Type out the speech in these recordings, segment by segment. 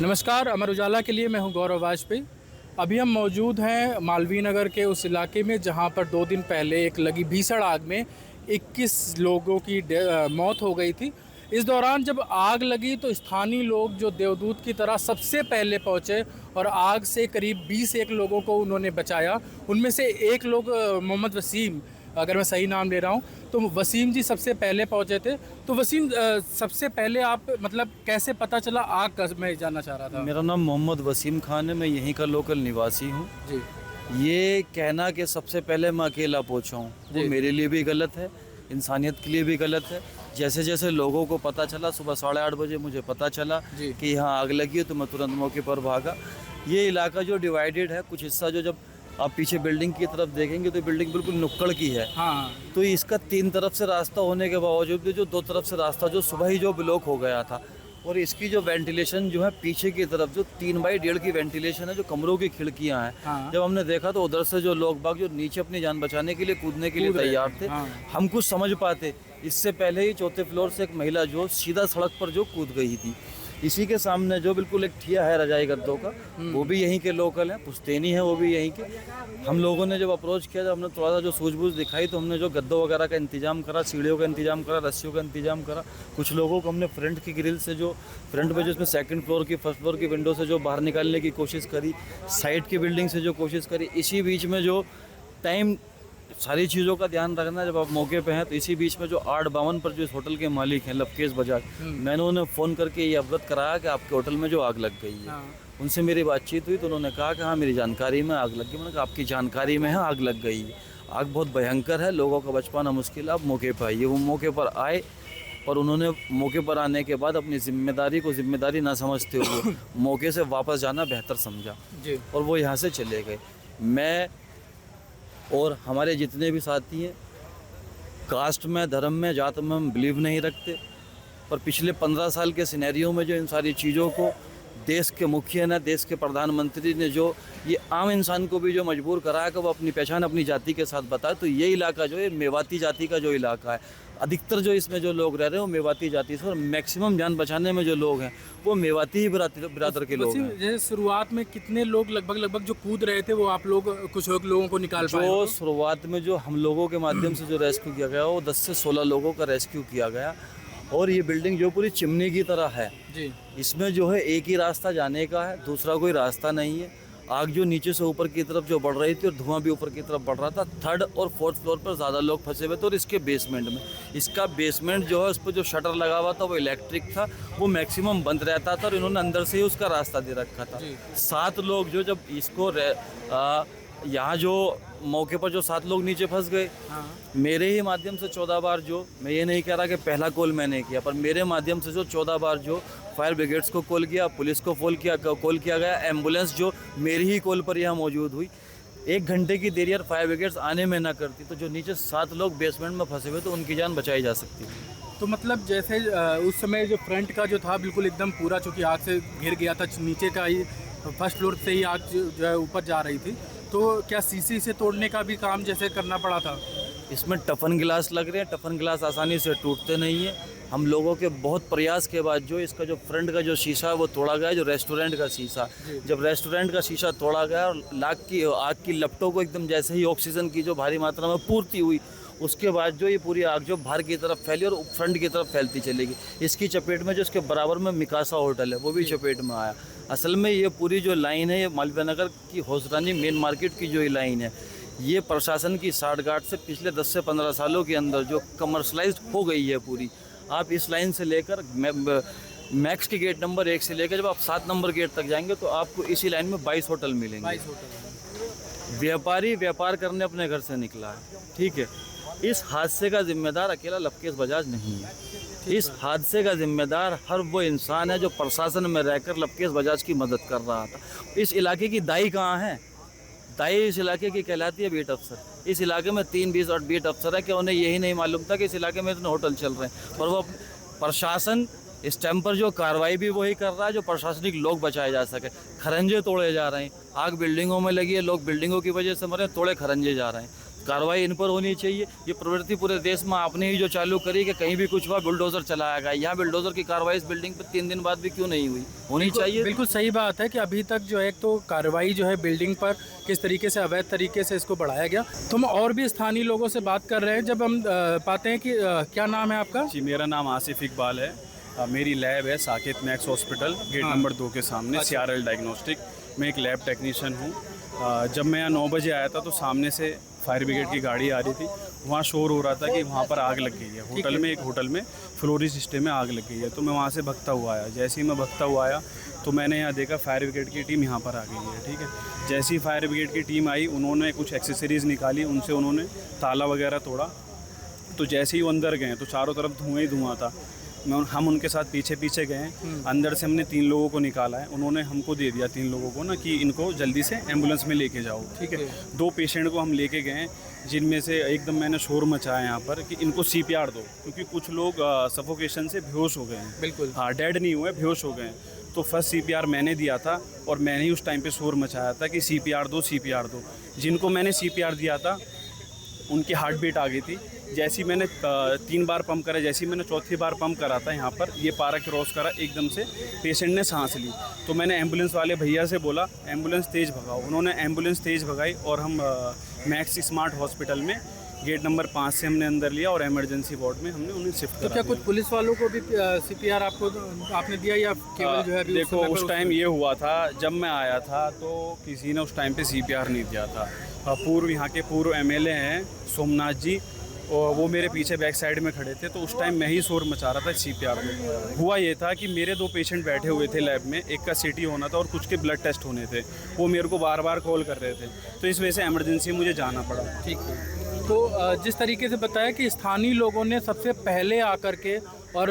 नमस्कार, अमर उजाला के लिए मैं हूं गौरव वाजपेयी। अभी हम मौजूद हैं मालवीय नगर के उस इलाके में जहां पर 2 दिन पहले एक लगी भीषण आग में 21 लोगों की मौत हो गई थी। इस दौरान जब आग लगी तो स्थानीय लोग जो देवदूत की तरह सबसे पहले पहुंचे और आग से करीब 21 लोगों को उन्होंने बचाया। उनमें से एक लोग मोहम्मद वसीम, अगर मैं सही नाम ले रहा हूँ, तो वसीम जी सबसे पहले पहुंचे थे। तो वसीम, सबसे पहले आप मतलब कैसे पता चला आग का, मैं जानना चाह रहा था। मेरा नाम मोहम्मद वसीम खान है, मैं यहीं का लोकल निवासी हूँ। जी ये कहना कि सबसे पहले मैं अकेला पहुँचा हूँ वो मेरे लिए भी गलत है, इंसानियत के लिए भी गलत है। जैसे जैसे लोगों को पता चला, सुबह 8:30 बजे मुझे पता चला कि यहाँ आग लगी है, तो मैं तुरंत मौके पर भागा। ये इलाका जो डिवाइडेड है, कुछ हिस्सा जो, जब आप पीछे बिल्डिंग की तरफ देखेंगे तो बिल्डिंग बिल्कुल नुक्कड़ की है। हाँ। तो इसका 3 तरफ से रास्ता होने के बावजूद भी जो 2 तरफ से रास्ता जो सुबह ही जो ब्लॉक हो गया था, और इसकी जो वेंटिलेशन जो है पीछे की तरफ जो 3x1.5 की वेंटिलेशन है, जो कमरों की खिड़कियां हैं। हाँ। जब हमने देखा तो उधर से जो लोग बाग जो नीचे अपनी जान बचाने के लिए कूदने के लिए तैयार थे। हाँ। हम कुछ समझ पाते, इससे पहले ही 4थे फ्लोर से एक महिला जो सीधा सड़क पर जो कूद गई थी। इसी के सामने जो बिल्कुल एक ठिया है रजाई गद्दों का, वो भी यहीं के लोकल हैं, पुश्तैनी है वो भी यहीं के। हम लोगों ने जब अप्रोच किया, जब हमने थोड़ा सा जो सूझबूझ दिखाई, तो हमने जो गद्दों वगैरह का इंतजाम करा, सीढ़ियों का इंतजाम करा, रस्सियों का इंतजाम करा। कुछ लोगों को हमने फ्रंट की ग्रिल से, जो फ्रंट में, जिसमें 2nd फ्लोर की, 1st फ्लोर की विंडो से जो बाहर निकालने की कोशिश करी, साइड की बिल्डिंग से जो कोशिश करी। इसी बीच में जो टाइम, सारी चीज़ों का ध्यान रखना जब आप मौके पे हैं, तो इसी बीच में जो 852 पर जो इस होटल के मालिक हैं लवकेश बजाज, मैंने उन्हें फ़ोन करके ये अवगत कराया कि आपके होटल में जो आग लग गई है। हाँ। उनसे मेरी बातचीत हुई तो उन्होंने कहा कि हाँ, मेरी जानकारी में आग लग गई। मैंने कहा आपकी जानकारी में है आग लग गई है, आग बहुत भयंकर है, लोगों का बच पाना मुश्किल है, आप मौके पर आइए। वो मौके पर आए, और उन्होंने मौके पर आने के बाद अपनी जिम्मेदारी को जिम्मेदारी ना समझते हुए मौके से वापस जाना बेहतर समझा जी। और वो यहाँ से चले गए। मैं और हमारे जितने भी साथी हैं, कास्ट में, धर्म में, जात में हम बिलीव नहीं रखते, पर पिछले 15 साल के सिनेरियो में जो इन सारी चीज़ों को देश के मुखिया ने, देश के प्रधानमंत्री ने जो ये आम इंसान को भी जो मजबूर कराया कि वो अपनी पहचान अपनी जाति के साथ बताए, तो ये इलाका जो है मेवाती जाति का जो इलाका है, अधिकतर जो इसमें जो लोग रह रहे हैं वो मेवाती जाति से, और मैक्सिमम जान बचाने में जो लोग हैं वो मेवाती ही बिरादर के लोग हैं। जैसे शुरुआत में कितने लोग लगभग जो कूद रहे थे, वो आप लोग कुछ लोगों को निकाल पाए? जो शुरुआत में जो हम लोगों के माध्यम से जो रेस्क्यू किया गया, वो 10 से 16 लोगों का रेस्क्यू किया गया। और ये बिल्डिंग जो पूरी चिमनी की तरह है जी। इसमें जो है एक ही रास्ता जाने का है, दूसरा कोई रास्ता नहीं है। आग जो नीचे से ऊपर की तरफ जो बढ़ रही थी और धुआं भी ऊपर की तरफ बढ़ रहा था। 3rd और 4th फ्लोर पर ज़्यादा लोग फंसे हुए थे, और इसके बेसमेंट में, इसका बेसमेंट जो है उस पर जो शटर लगा हुआ था वो इलेक्ट्रिक था, वो मैक्सिमम बंद रहता था, और इन्होंने अंदर से ही उसका रास्ता दे रखा था। 7 लोग जो, जब इसको यहाँ जो मौके पर जो 7 लोग नीचे फंस गए, मेरे ही माध्यम से 14 बार, जो मैं ये नहीं कह रहा कि पहला कॉल मैंने किया, पर मेरे माध्यम से जो 14 बार जो फायर ब्रिगेड्स को कॉल किया, पुलिस को कॉल किया गया, एम्बुलेंस जो मेरी ही कॉल पर यहाँ मौजूद हुई। 1 घंटे की देरी और फायर ब्रिगेड्स आने में ना करती तो जो नीचे 7 लोग बेसमेंट में फंसे हुए तो उनकी जान बचाई जा सकती थी। तो मतलब जैसे उस समय जो फ्रंट का जो था बिल्कुल एकदम पूरा, चूँकि आग से घिर गया था, नीचे का ही 1st फ्लोर से ही आग जो है ऊपर जा रही थी, तो क्या शीशे से तोड़ने का भी काम जैसे करना पड़ा था? इसमें टफन गिलास लग रहे हैं, टफन गिलास आसानी से टूटते नहीं है। हम लोगों के बहुत प्रयास के बाद जो इसका जो फ्रंट का जो शीशा है वो तोड़ा गया, जो रेस्टोरेंट का शीशा, जब रेस्टोरेंट का शीशा तोड़ा गया और आग की लपटों को एकदम जैसे ही ऑक्सीजन की जो भारी मात्रा में पूर्ति हुई, उसके बाद जो ये पूरी आग जो बाहर की तरफ फैली और फ्रंट की तरफ फैलती चलेगी। इसकी चपेट में जो इसके बराबर में मिकासा होटल है वो भी चपेट में आया। असल में ये पूरी जो लाइन है, ये मालवीय नगर की होसरानी मेन मार्केट की जो ये लाइन है, ये प्रशासन की साठगांठ से पिछले 10 से 15 सालों के अंदर जो कमर्शलाइज्ड हो गई है पूरी। आप इस लाइन से लेकर मैक्स के गेट नंबर 1 से लेकर जब आप 7 नंबर गेट तक जाएंगे तो आपको इसी लाइन में 22 होटल मिलेंगे। 22 होटल। व्यापारी व्यापार करने अपने घर से निकला है, ठीक है। इस हादसे का जिम्मेदार अकेला लवकेश बजाज नहीं है। इस हादसे का जिम्मेदार हर वो इंसान है जो प्रशासन में रहकर लवकेश बजाज की मदद कर रहा था। इस इलाके की दाई कहाँ है? दाई इस इलाके की कहलाती है बीट अफसर। इस इलाके में 3 बीट और बीट अफसर है कि उन्हें यही नहीं मालूम था कि इस इलाके में इतने होटल चल रहे हैं, और वो प्रशासन इस टाइम पर जो कार्रवाई भी वही कर रहा है जो प्रशासनिक लोग बचाए जा सके। खरंजे तोड़े जा रहे हैं, आग बिल्डिंगों में लगी है, लोग बिल्डिंगों की वजह से मरे, तोड़े खरंजे जा रहे हैं। कार्रवाई इन पर होनी चाहिए। ये प्रवृत्ति पूरे देश में आपने ही जो चालू करी कि कहीं भी कुछ हुआ बुलडोजर चलाया गया, यहाँ बुलडोजर की कार्रवाई इस बिल्डिंग पर 3 दिन बाद भी क्यों नहीं हुई, होनी चाहिए। बिल्कुल सही बात है कि अभी तक जो है तो कार्रवाई जो है बिल्डिंग पर किस तरीके से अवैध तरीके से इसको बढ़ाया गया। तो हम और भी स्थानीय लोगों से बात कर रहे हैं जब हम पाते हैं कि क्या नाम है आपका? जी, मेरा नाम आसिफ इकबाल है। मेरी लैब है Saket Max hospital, gate number 2 के सामने, CRL डायग्नोस्टिक। मैं एक लैब टेक्नीशियन हूँ। जब मैं यहाँ 9 बजे आया था तो सामने से फायर ब्रिगेड की गाड़ी आ रही थी। वहाँ शोर हो रहा था कि वहाँ पर आग लग गई है। होटल में, एक होटल में फ्लोरी सिस्टम में आग लग गई है। तो मैं वहाँ से भगता हुआ आया। जैसे ही मैं भगता हुआ आया तो मैंने यहाँ देखा फायर ब्रिगेड की टीम यहाँ पर आ गई है। ठीक है, जैसे ही फायर ब्रिगेड की टीम आई, उन्होंने कुछ एक्सेसरीज़ निकाली, उनसे उन्होंने ताला वगैरह तोड़ा। तो जैसे ही वो अंदर गए तो चारों तरफ धुआं ही धुआं था। हम उनके साथ पीछे पीछे गए। अंदर से हमने 3 लोगों को निकाला है। उन्होंने हमको दे दिया 3 लोगों को ना कि इनको जल्दी से एम्बुलेंस में लेके जाओ। ठीक है, 2 पेशेंट को हम लेके गए, जिनमें से एकदम मैंने शोर मचाया यहाँ पर कि इनको CPR दो, क्योंकि कुछ लोग सफोकेशन से बेहोश हो गए हैं। बिल्कुल, हाँ, डेड नहीं हुए, बेहोश हो गए हैं। तो फर्स्ट CPR मैंने दिया था और मैंने ही उस टाइम पे शोर मचाया था कि CPR दो, CPR दो। जिनको मैंने CPR दिया था उनकी हार्ट बीट आ गई थी। जैसे ही मैंने 3 बार पंप करा, जैसे ही मैंने चौथी बार पंप करा था यहाँ पर, ये पारा क्रॉस करा, एकदम से पेशेंट ने सांस ली। तो मैंने एम्बुलेंस वाले भैया से बोला एम्बुलेंस तेज़ भगाओ। उन्होंने एम्बुलेंस तेज़ भगाई और हम मैक्स स्मार्ट हॉस्पिटल में गेट नंबर 5 से हमने अंदर लिया और इमरजेंसी वार्ड में हमने उन्हें शिफ्ट तो करा क्या दिया। कुछ पुलिस वालों को भी CPR आपने दिया या केवल जो है अभी देखो, समय पर उस टाइम ये हुआ था, जब मैं आया था तो किसी ने उस टाइम पे CPR नहीं दिया था। पूर्व यहाँ के पूर्व MLA हैं सोमनाथ जी, और वो मेरे पीछे बैक साइड में खड़े थे। तो उस टाइम मैं ही शोर मचा रहा था CPR में। हुआ ये था कि मेरे 2 पेशेंट बैठे हुए थे लैब में, एक का CT होना था और कुछ के ब्लड टेस्ट होने थे। वो मेरे को बार बार कॉल कर रहे थे, तो इस वजह से इमरजेंसी मुझे जाना पड़ा। ठीक है। तो जिस तरीके से बताया कि स्थानीय लोगों ने सबसे पहले आकर के और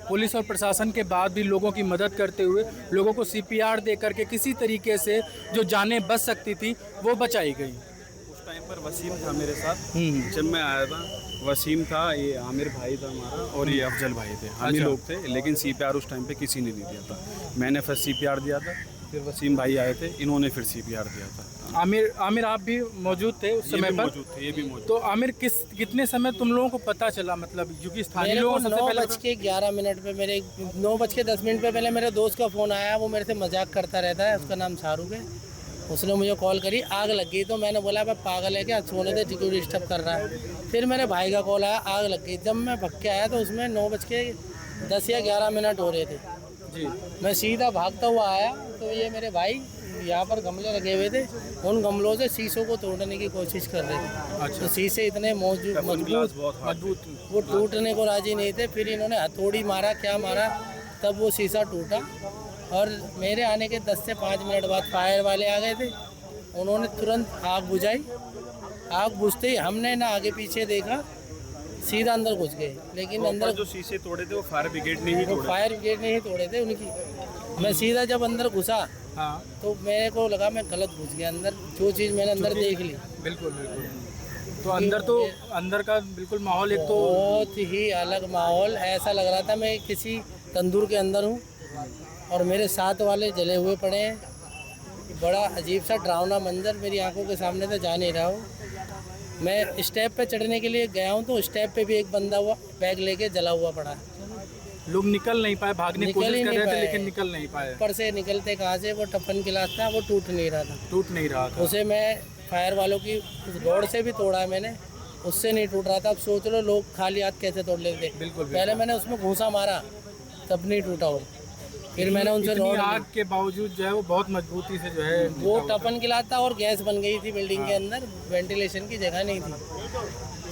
पुलिस और प्रशासन के बाद भी लोगों की मदद करते हुए लोगों को CPR दे करके किसी तरीके से जो जानें बच सकती थी वो बचाई गई। उस टाइम पर वसीम था मेरे साथ। जब मैं आया था वसीम था, ये आमिर भाई था हमारा, और ये अफजल भाई थे। हम ही अच्छा। लोग थे, लेकिन CPR उस टाइम पे किसी ने नहीं दिया था। मैंने फर्स्ट CPR दिया था, फिर वसीम भाई आए थे, इन्होंने फिर CPR दिया था। आमिर आप भी मौजूद थे उस समय पर? मौजूद थे, ये भी मौजूद। तो आमिर कितने समय तुम लोगों को पता चला, मतलब क्योंकि स्थानीय लोगों को सबसे पहले 9:11 पे मेरे 9:10 पे पहले मेरे दोस्त का फ़ोन आया। वो मेरे से मजाक करता रहता है, उसका नाम शाहरुख है। उसने मुझे कॉल करी, आग लग गई। तो मैंने बोला भाई पागल है क्या, सोने दे, क्यों डिस्टर्ब कर रहा है। फिर मेरे भाई का कॉल आया, आग लग गई। जब मैं भग के आया तो उसमें 9:10 या 11 हो रहे थे जी। मैं सीधा भागता हुआ आया तो ये मेरे भाई यहाँ पर गमले लगे हुए थे, उन गमलों से शीशों को तोड़ने की कोशिश कर रहे थे। अच्छा। तो शीशे इतने मजबूत मजबूत। वो टूटने को राजी नहीं थे। फिर इन्होंने हथौड़ी मारा, क्या मारा, तब वो शीशा टूटा। और मेरे आने के 10 से 5 मिनट बाद फायर वाले आ गए थे। उन्होंने तुरंत आग बुझाई। आग बुझते ही हमने ना आगे पीछे देखा, सीधा अंदर घुस गए। लेकिन अंदर जो शीशे तोड़े थे वो फायर ब्रिगेड ने ही तोड़े। फायर ब्रिगेड ने ही तोड़े थे उनकी। मैं सीधा जब अंदर घुसा हाँ, तो मेरे को लगा मैं गलत घुस गया अंदर। जो चीज़ मैंने अंदर देख ली, बिल्कुल बिल्कुल। तो अंदर का बिल्कुल माहौल एक तो बहुत ही अलग माहौल। ऐसा लग रहा था मैं किसी तंदूर के अंदर हूँ और मेरे साथ वाले जले हुए पड़े हैं। बड़ा अजीब सा डरावना मंजर मेरी आंखों के सामने से जा नहीं रहा हूँ। मैं स्टेप पे चढ़ने के लिए गया हूँ तो स्टेप पे भी एक बंदा हुआ बैग लेके जला हुआ पड़ा है। लोग निकल नहीं पाए, भागने की निकल कोशिश ही कर नहीं रहे थे पाए। लेकिन निकल नहीं पाए। ऊपर से निकलते कहाँ से, वो टफन गिलास था, वो टूट नहीं रहा था। टूट नहीं रहा था। उसे मैं फायर वालों की उस रोड से भी तोड़ा मैंने, उससे नहीं टूट रहा था। अब सोच लो लोग खाली हाथ कैसे तोड़ लेते। बिल्कुल। पहले मैंने उसमें घूंसा मारा तब नहीं टूटा वो। फिर मैंने उनसे इतनी रोड आग के बावजूद जो है वो बहुत मजबूती से जो है वो टफन गिलास था और गैस बन गई थी बिल्डिंग के अंदर, वेंटिलेशन की जगह नहीं थी।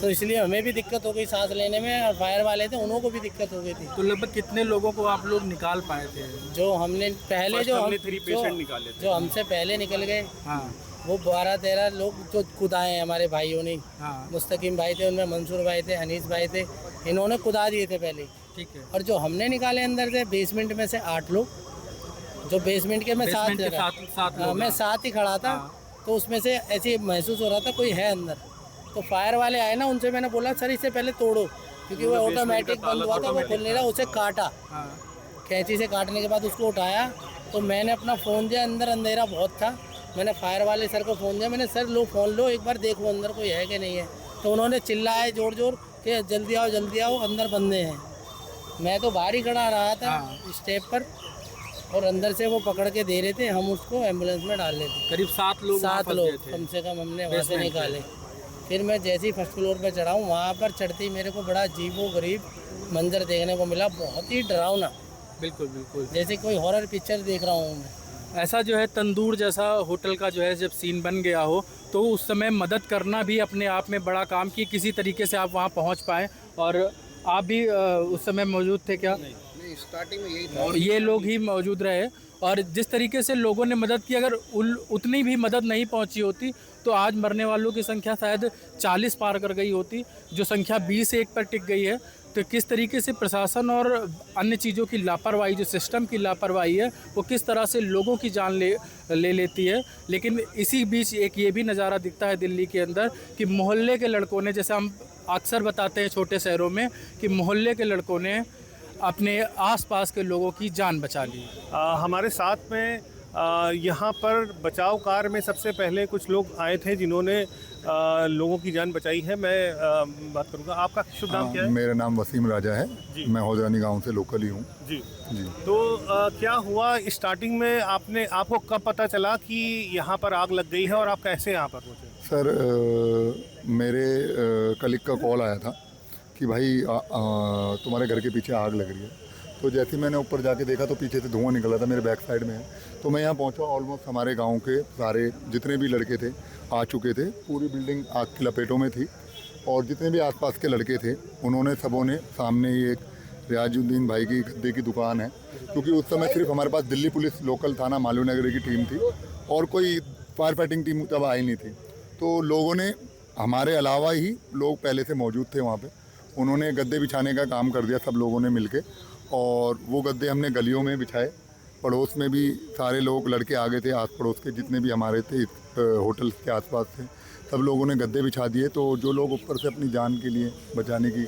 तो इसलिए हमें भी दिक्कत हो गई सांस लेने में, और फायर वाले थे उनको भी दिक्कत हो गई थी। तो लगभग कितने लोगों को आप लोग निकाल पाए थे? जो हमने पहले First हमने 3 पेशेंट निकाले थे। जो हमसे पहले निकल गए हाँ वो 12-13 लोग जो कुदाए हैं हमारे भाइयों ने। हाँ, मुस्तकीम भाई थे, उनमें मंसूर भाई थे, हनीस भाई थे, इन्होंने कुदा दिए थे पहले। ठीक है। और जो हमने निकाले अंदर से बेसमेंट में से 8 लोग, जो बेसमेंट के मैं बेसमेंट के साथ साथ हाँ, लोग मैं हैं। साथ ही खड़ा था। हाँ। तो उसमें से ऐसे महसूस हो रहा था कोई है अंदर। तो फायर वाले आए ना, उनसे मैंने बोला सर इसे पहले तोड़ो, क्योंकि वो ऑटोमेटिक बंद हुआ था, वो खुल नहीं रहा। उसे काटा, हाँ, कैंची से काटने के बाद उसको उठाया। तो मैंने अपना फ़ोन दिया, अंदर अंधेरा बहुत था, मैंने फायर वाले सर को फ़ोन दिया, मैंने सर लो फ़ोन लो, एक बार देखो अंदर कोई है कि नहीं है। तो उन्होंने चिल्लाए ज़ोर ज़ोर कि जल्दी आओ अंदर बंदे हैं। मैं तो बाहर ही खड़ा रहा था स्टेप पर, और अंदर से वो पकड़ के दे रहे थे, हम उसको एम्बुलेंस में डाल लेते। करीब 7 लोग वहाँ 7 फंस लोग गए थे। कम से कम हमने वहाँ से बेसमेंट निकाले। फिर मैं जैसे ही फर्स्ट फ्लोर पे चढ़ा हूँ, वहाँ पर चढ़ते ही मेरे को बड़ा अजीबो-गरीब मंजर देखने को मिला, बहुत ही डरावना, बिल्कुल बिल्कुल। जैसे कोई हॉरर पिक्चर देख रहा हूँ मैं। ऐसा जो है तंदूर जैसा होटल का जो है जब सीन बन गया हो, तो उस समय मदद करना भी अपने आप में बड़ा काम कि किसी तरीके से आप वहाँ पहुँच पाएँ। और आप भी उस समय मौजूद थे क्या? नहीं, स्टार्टिंग में यही था। और ये लोग ही मौजूद रहे, और जिस तरीके से लोगों ने मदद की, अगर उतनी भी मदद नहीं पहुंची होती तो आज मरने वालों की संख्या शायद 40 पार कर गई होती, जो संख्या 20 पर टिक गई है। तो किस तरीके से प्रशासन और अन्य चीज़ों की लापरवाही, जो सिस्टम की लापरवाही है, वो किस तरह से लोगों की जान ले लेती है। लेकिन इसी बीच एक ये भी नज़ारा दिखता है दिल्ली के अंदर कि मोहल्ले के लड़कों ने, जैसे हम अक्सर बताते हैं छोटे शहरों में, कि मोहल्ले के लड़कों ने अपने आसपास के लोगों की जान बचा ली। हमारे साथ में यहाँ पर बचाव कार्य में सबसे पहले कुछ लोग आए थे जिन्होंने लोगों की जान बचाई है। मैं बात करूँगा, आपका शुभ नाम क्या है? मेरा नाम वसीम राजा है जी। मैं हौजरानी गांव से लोकल ही हूँ जी जी। तो क्या हुआ स्टार्टिंग में, आपको कब पता चला कि यहाँ पर आग लग गई है और आप कैसे यहाँ पर पहुँचे? सर मेरे कलीग का कॉल आया था कि भाई तुम्हारे घर के पीछे आग लग रही है। तो जैसे ही मैंने ऊपर जाके देखा तो पीछे से धुआं निकला था, मेरे बैक साइड में है। तो मैं यहाँ पहुँचा, ऑलमोस्ट हमारे गांव के सारे जितने भी लड़के थे आ चुके थे, पूरी बिल्डिंग आग की लपेटों में थी। और जितने भी आसपास के लड़के थे उन्होंने सबों ने, सामने ही एक रियाजुद्दीन भाई की गद्दे की दुकान है, क्योंकि उस समय सिर्फ हमारे पास दिल्ली पुलिस लोकल थाना मालवीय नगर की टीम थी और कोई फायर फाइटिंग टीम तब आई नहीं थी। तो लोगों ने, हमारे अलावा ही लोग पहले से मौजूद थे वहाँ पे, उन्होंने गद्दे बिछाने का काम कर दिया सब लोगों ने मिलके। और वो गद्दे हमने गलियों में बिछाए, पड़ोस में भी सारे लोग लड़के आ गए थे, आस पड़ोस के जितने भी हमारे थे होटल के आसपास थे, सब लोगों ने गद्दे बिछा दिए। तो जो लोग ऊपर से अपनी जान के लिए बचाने की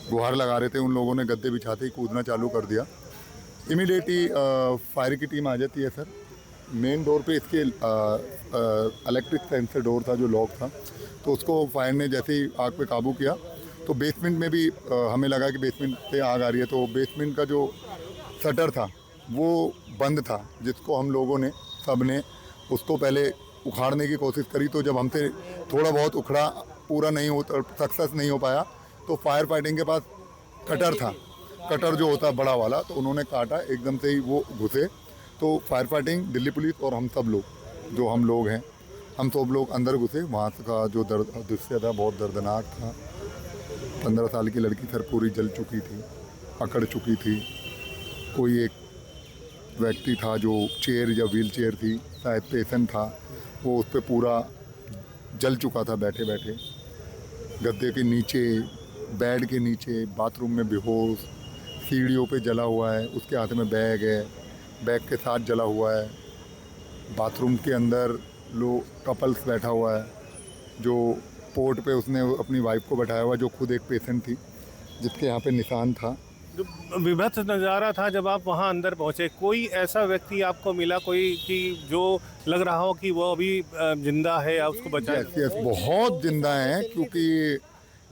गुहार लगा रहे थे, उन लोगों ने गद्दे बिछाते ही कूदना चालू कर दिया। इमीडिएटली फायर की टीम आ जाती है। सर मेन डोर पे इसके इलेक्ट्रिक सेंसर डोर था जो लॉक था, तो उसको फायर ने जैसे ही आग पे काबू किया तो बेसमेंट में भी हमें लगा कि बेसमेंट पे आग आ रही है। तो बेसमेंट का जो शटर था वो बंद था, जिसको हम लोगों ने सब ने उसको पहले उखाड़ने की कोशिश करी। तो जब हमसे थोड़ा बहुत उखड़ा, पूरा नहीं होता, सक्सेस नहीं हो पाया, तो फायर फाइटिंग के पास कटर था, कटर जो होता है बड़ा वाला, तो उन्होंने काटा, एकदम से ही वो घुसे। तो फायर फाइटिंग, दिल्ली पुलिस और हम सब लोग जो हम लोग हैं, हम सब लोग अंदर घुसे। वहाँ का जो दृश्य था बहुत दर्दनाक था। 15 साल की लड़की सर पूरी जल चुकी थी, अकड़ चुकी थी। कोई एक व्यक्ति था जो चेयर या व्हील चेयर थी, शायद पेशेंट था, वो उस पर पूरा जल चुका था बैठे बैठे। गद्दे के नीचे, बेड के नीचे, बाथरूम में बेहोश, सीढ़ियों पे जला हुआ है, उसके हाथ में बैग है, बैग के साथ जला हुआ है। बाथरूम के अंदर कपल्स बैठा हुआ है, जो पोर्ट पे उसने अपनी वाइफ को बैठाया हुआ, जो खुद एक पेशेंट थी जिसके यहाँ पे निशान था। जो विभत्स नज़ारा था जब आप वहाँ अंदर पहुँचे, कोई ऐसा व्यक्ति आपको मिला कोई कि जो लग रहा हो कि वो अभी जिंदा है या उसको बचाया? यस, बहुत जिंदा हैं, क्योंकि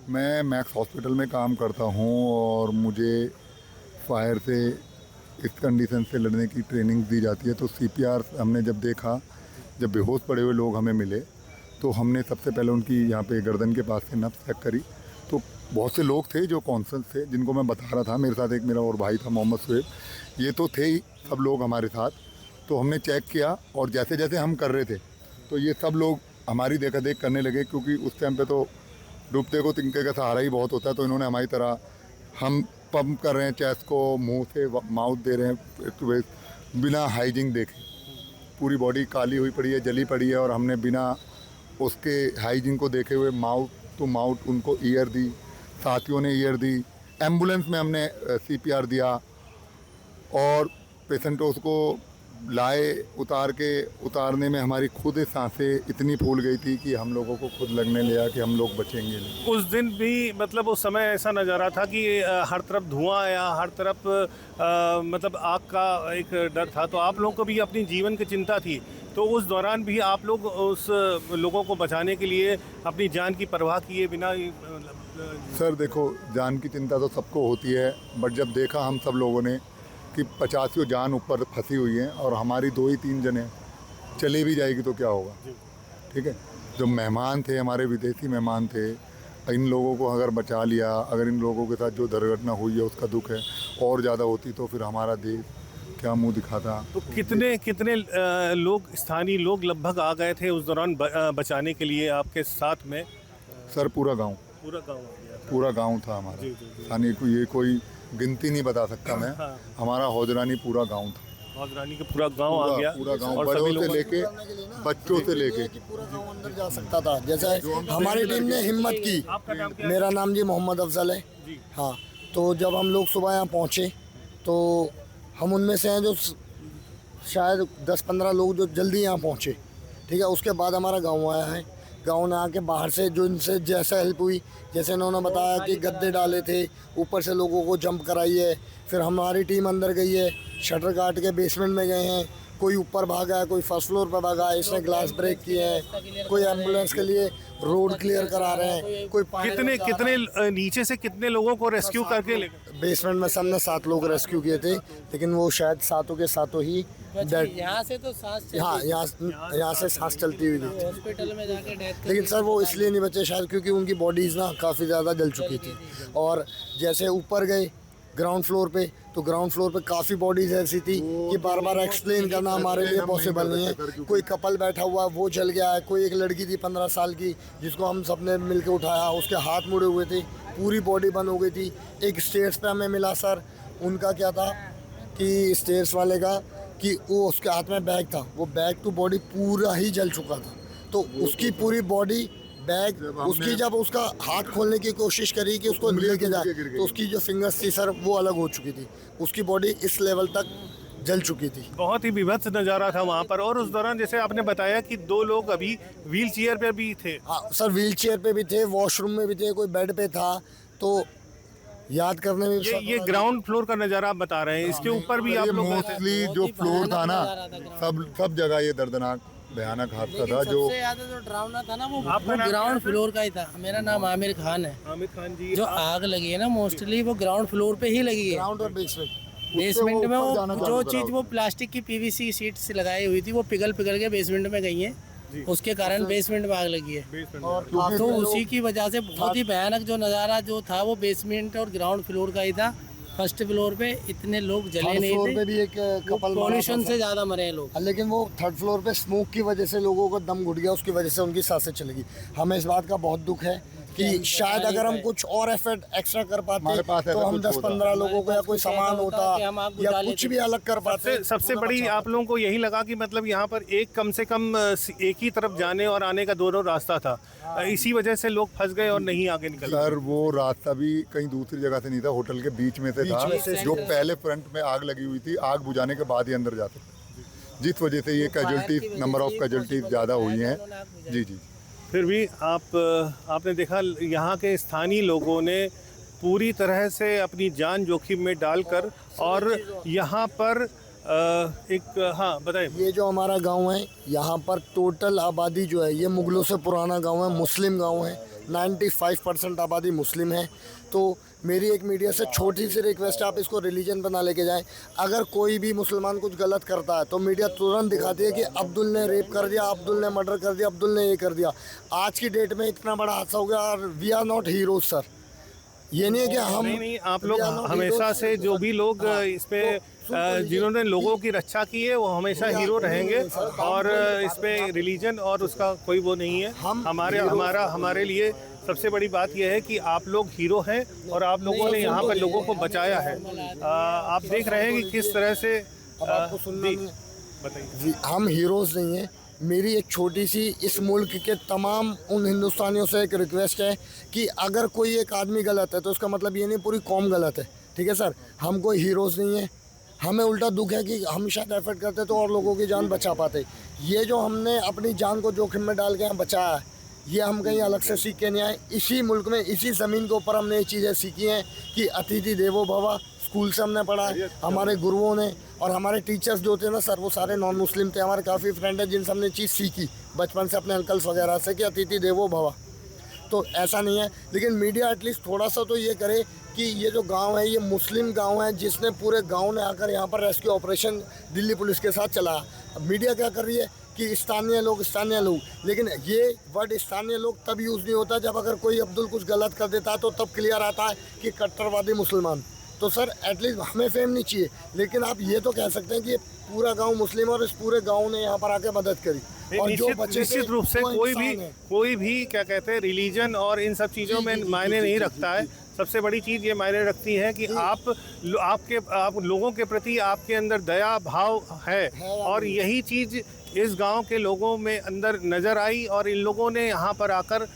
मैं मैक्स हॉस्पिटल में काम करता हूँ और मुझे फायर से इस कंडीशन से लड़ने की ट्रेनिंग दी जाती है। तो CPR हमने जब देखा, जब बेहोश पड़े हुए लोग हमें मिले, तो हमने सबसे पहले उनकी यहाँ पे गर्दन के पास से नब्ज़ चेक करी। तो बहुत से लोग थे जो कॉन्शियस थे, जिनको मैं बता रहा था। मेरे साथ एक मेरा और भाई था मोहम्मद सुहेब, ये तो थे ही सब लोग हमारे साथ। तो हमने चेक किया और जैसे जैसे हम कर रहे थे तो ये सब लोग हमारी देखा देख करने लगे, क्योंकि उस टाइम पे तो डूबते को तिनके का सहारा ही बहुत होता है। तो इन्होंने हमारी तरह, हम पंप कर रहे हैं चेस्ट को, मुंह से माउथ दे रहे हैं बिना हाइजीन देखे, पूरी बॉडी काली हुई पड़ी है, जली पड़ी है, और हमने बिना उसके हाइजीन को देखे हुए माउथ टू माउथ उनको ईयर दी, साथियों ने ईयर दी। एम्बुलेंस में हमने CPR दिया और पेशेंटों को लाए, उतारने में हमारी खुद सांसें इतनी फूल गई थी कि हम लोगों को खुद लगने लगा कि हम लोग बचेंगे नहीं। उस दिन भी मतलब उस समय ऐसा नज़ारा था कि हर तरफ धुआं आया, हर तरफ मतलब आग का एक डर था, तो आप लोगों को भी अपनी जीवन की चिंता थी। तो उस दौरान भी आप लोग उस लोगों को बचाने के लिए अपनी जान की परवाह किए बिना सर देखो, जान की चिंता तो सबको होती है, बट जब देखा हम सब लोगों ने कि 50 जान ऊपर फंसी हुई हैं और हमारी 2 ही 3 जने चली भी जाएगी तो क्या होगा, ठीक है। जो मेहमान थे, हमारे विदेशी मेहमान थे, इन लोगों को अगर बचा लिया, अगर इन लोगों के साथ जो दुर्घटना हुई है उसका दुख है, और ज़्यादा होती तो फिर हमारा देश क्या मुंह दिखाता। तो कितने लोग, स्थानीय लोग लगभग आ गए थे उस दौरान बचाने के लिए आपके साथ में? सर पूरा गांव आ गया था। पूरा गांव था हमारा, स्थानीय को ये कोई गिनती नहीं बता सकता मैं। हमारा हौजरानी पूरा गांव था, हौजरानी का पूरा गांव आ गया, पूरा गांव, और बड़ों सभी से लोग लेके बच्चों से लेके पूरा गांव अंदर जा सकता था। जैसे हमारी टीम ने हिम्मत की। मेरा नाम जी मोहम्मद अफजल है। हाँ, तो जब हम लोग सुबह यहाँ पहुँचे तो हम उनमें से हैं जो शायद 10-15 लोग जो जल्दी यहाँ पहुँचे, ठीक है। उसके बाद हमारा गाँव आया है। गाँव ने आके बाहर से जो इनसे जैसा हेल्प हुई, जैसे इन्होंने बताया कि गद्दे डाले थे, ऊपर से लोगों को जंप कराई है, फिर हमारी टीम अंदर गई है, शटर काट के बेसमेंट में गए हैं, कोई ऊपर भागा है, कोई फर्स्ट फ्लोर पर भागा है, इसने ग्लास ब्रेक किए हैं, कोई एम्बुलेंस के लिए रोड क्लियर करा रहे हैं, कोई कितने नीचे से कितने लोगों को रेस्क्यू करके ले गए? बेसमेंट में सबने 7 लोग रेस्क्यू किए थे, लेकिन वो शायद 7 के 7 ही डेड। यहाँ से तो सांस हाँ, यहाँ से सांस चलती हुई थी, हॉस्पिटल में जाके डेथ। लेकिन सर वो इसलिए नहीं बचे शायद क्योंकि उनकी बॉडीज़ ना काफ़ी ज़्यादा जल चुकी थी। और जैसे ऊपर गए ग्राउंड फ्लोर पे, तो ग्राउंड फ्लोर पे काफ़ी बॉडीज़ ऐसी थी कि बार बार एक्सप्लेन करना हमारे लिए पॉसिबल नहीं है। कोई कपल बैठा हुआ वो जल गया है, कोई एक लड़की थी 15 साल की जिसको हम सब ने मिल के उठाया, उसके हाथ मुड़े हुए थे, पूरी बॉडी बंद हो गई थी। एक स्टेयर्स पे हमें मिला सर, उनका क्या था कि स्टेयर्स वाले का कि वो उसके हाथ में बैग था, वो बैग टू बॉडी पूरा ही जल चुका था। तो उसकी पूरी बॉडी बैग, उसकी जब उसका हाथ खोलने की कोशिश करी कि उसको लेके जाए, तो उसकी जो फिंगर्स थी सर वो अलग हो चुकी थी, उसकी बॉडी इस लेवल तक जल चुकी थी। बहुत ही विभत्स नज़ारा था वहाँ पर। और उस दौरान जैसे आपने बताया कि 2 लोग अभी व्हील चेयर पे भी थे। हाँ सर, व्हील चेयर पे भी थे, वॉशरूम में भी थे, कोई बेड पे था। तो याद करने में ये ग्राउंड फ्लोर का नज़ारा आप बता रहे हैं, इसके ऊपर भी आप लोग मोस्टली जो फ्लोर था ना, सब जगह ये दर्दनाक भयानक हादसा था। जो सबसे ज्यादा जो डरावना था ना वो ग्राउंड फ्लोर का ही था। मेरा नाम आमिर खान है। आमिर खान जी, जो आग लगी है ना मोस्टली वो ग्राउंड फ्लोर पे ही लगी है। ग्राउंड और बेसमेंट में वो जो चीज वो प्लास्टिक की पीवीसी शीट्स लगाई हुई थी वो पिघल के बेसमेंट में गई है, उसके कारण बेसमेंट में आग लगी है। तो उसी की वजह से बहुत ही भयानक जो नज़ारा जो था वो बेसमेंट और ग्राउंड फ्लोर का ही था। फर्स्ट फ्लोर पे इतने लोग जले नहीं थे, पे भी एक कपल पॉल्यूशन से ज़्यादा मरे हैं लोग। लेकिन वो 3rd फ्लोर पे स्मोक की वजह से लोगों को दम घुट गया, उसकी वजह से उनकी सांसें चली गई। हमें इस बात का बहुत दुख है कि शायद अगर हम कुछ और एफर्ट एक्स्ट्रा कर पाते तो हम 10-15 लोगों को या कोई सामान होता या कुछ भी अलग कर पाते। सबसे बड़ी आप लोगों को यही लगा कि मतलब यहाँ पर कम से कम एक ही तरफ जाने और आने का दोनों रास्ता था, इसी वजह से लोग फंस गए और नहीं आगे निकल। सर वो रास्ता भी कहीं दूसरी जगह से नहीं था, होटल के बीच में से था, जो पहले फ्रंट में आग लगी हुई थी, आग बुझाने के बाद ही अंदर जा सकते, जिस वजह से ये कैजुअल्टी, नंबर ऑफ कैजुअल्टीज ज़्यादा हुई हैं। जी जी। फिर भी आपने देखा यहाँ के स्थानीय लोगों ने पूरी तरह से अपनी जान जोखिम में डालकर और यहाँ पर हाँ बताइए। ये जो हमारा गांव है, यहाँ पर टोटल आबादी जो है ये मुगलों से पुराना गांव है, मुस्लिम गांव है, 95% आबादी मुस्लिम है। तो मेरी एक मीडिया से छोटी सी रिक्वेस्ट है, आप इसको रिलीजन बना लेके जाएं। अगर कोई भी मुसलमान कुछ गलत करता है तो मीडिया तुरंत दिखाती है कि अब्दुल ने रेप कर दिया, अब्दुल ने मर्डर कर दिया, अब्दुल ने ये कर दिया। आज की डेट में इतना बड़ा हादसा हो गया और we are not heroes sir. ये नहीं है कि हम नहीं, आप लोग हमेशा से जो भी लोग इस पे जिन्होंने लोगों की रक्षा की है वो हमेशा हीरो रहेंगे, और इस पे रिलीजन और उसका कोई वो नहीं है। हमारे लिए सबसे बड़ी बात यह है कि आप लोग हीरो हैं और आप लोगों ने यहाँ पर लोगों को बचाया है। आप देख रहे हैं कि किस तरह से आपको सुनना बताइए। हम हीरोज नहीं हैं। मेरी एक छोटी सी इस मुल्क के तमाम उन हिंदुस्तानियों से एक रिक्वेस्ट है कि अगर कोई एक आदमी गलत है तो उसका मतलब ये नहीं पूरी कौम गलत है, ठीक है सर। हम कोई हीरोज़ नहीं है, हमें उल्टा दुख है कि हम शायद एफर्ट करते तो और लोगों की जान बचा पाते। ये जो हमने अपनी जान को जोखिम में डाल के यहाँ बचाया है, ये हम कहीं अलग से सीख के नहीं आए। इसी मुल्क में, इसी ज़मीन के ऊपर हमने ये चीज़ें सीखी हैं कि अतिथि देवो भव, स्कूल से हमने पढ़ा है, हमारे गुरुओं ने और हमारे टीचर्स जो थे ना सर, वो सारे नॉन मुस्लिम थे। हमारे काफ़ी फ्रेंड है जिनसे हमने चीज़ सीखी बचपन से अपने अंकल्स वगैरह से कि अतिथि देवो भव। तो ऐसा नहीं है, लेकिन मीडिया एटलीस्ट थोड़ा सा तो ये करे कि ये जो गांव है ये मुस्लिम गांव है, जिसने पूरे गांव ने आकर यहाँ पर रेस्क्यू ऑपरेशन दिल्ली पुलिस के साथ चलाया। अब मीडिया क्या कर रही है कि स्थानीय लोग, लेकिन ये वर्ड स्थानीय लोग तब यूज़ नहीं होता जब अगर कोई अब्दुल कुछ गलत कर देता है तो तब क्लियर आता है कि कट्टरवादी मुसलमान। तो सर एटलीस्ट हमें फेम नहीं चाहिए, लेकिन आप ये तो कह सकते हैं कि ये पूरा गांव मुस्लिम और इस पूरे गांव ने यहाँ पर आके मदद करी। और जो बच्चे निश्चित रूप से कोई भी क्या कहते हैं रिलीजन और इन सब चीज़ों में मायने नहीं रखता है। सबसे बड़ी चीज़ ये मायने रखती है कि आप लोगों के प्रति आपके अंदर दया भाव है, और यही चीज़ इस गांव के लोगों में अंदर नज़र आई और इन लोगों ने यहाँ पर आकर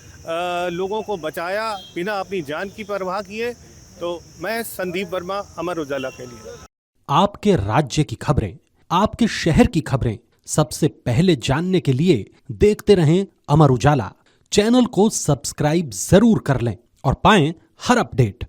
लोगों को बचाया बिना अपनी जान की परवाह किए। तो मैं संदीप वर्मा, अमर उजाला के लिए। आपके राज्य की खबरें, आपके शहर की खबरें सबसे पहले जानने के लिए देखते रहें अमर उजाला। चैनल को सब्सक्राइब जरूर कर लें और पाएं हर अपडेट।